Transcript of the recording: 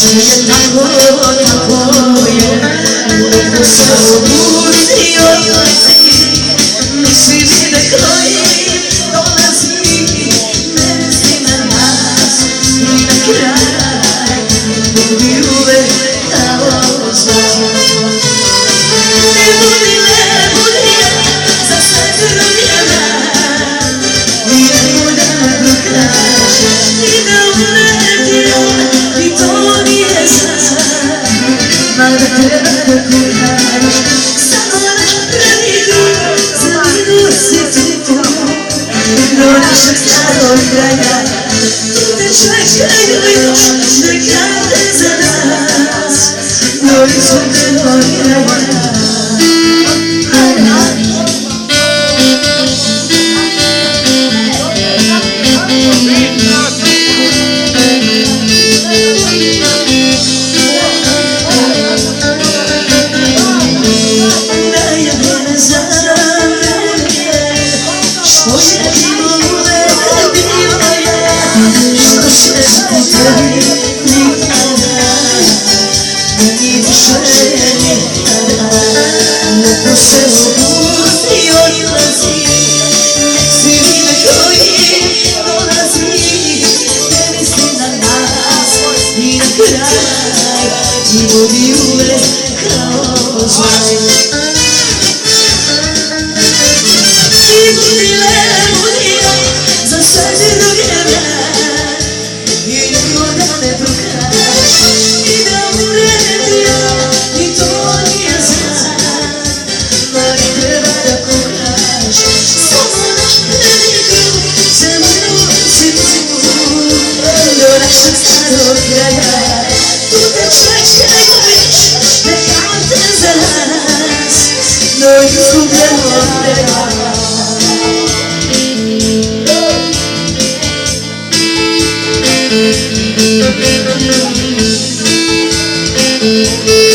je tako, tako je. Nego se obudio, misliš da koji dolazi, ne misli na nas i na kraj. Budi uvek kao zlo. Ne budi, ne budi za sve drugima, nije da me dokaže i da uletio, i to nije sad. Mada treba da kuraš, samo napravi krug, za minut si tu, do našeg starog kraja. Tu te čekaju još neka te za nas, do izgubljenog kraja. Neko se obudio i lazi, misli na koji dolazi, ne misli na nas i na kraj, i budi uvek kao zlaj. I budi, ne budi za sve drugima, i nikoga ne prokaže i da uredio, i to nije sad. Ali treba da koraš, samo napravi krug, za minut si tu, do našeg starog kraja. Tu te čekaju još neka te za nas, do izgubljenog kraja. Thank you.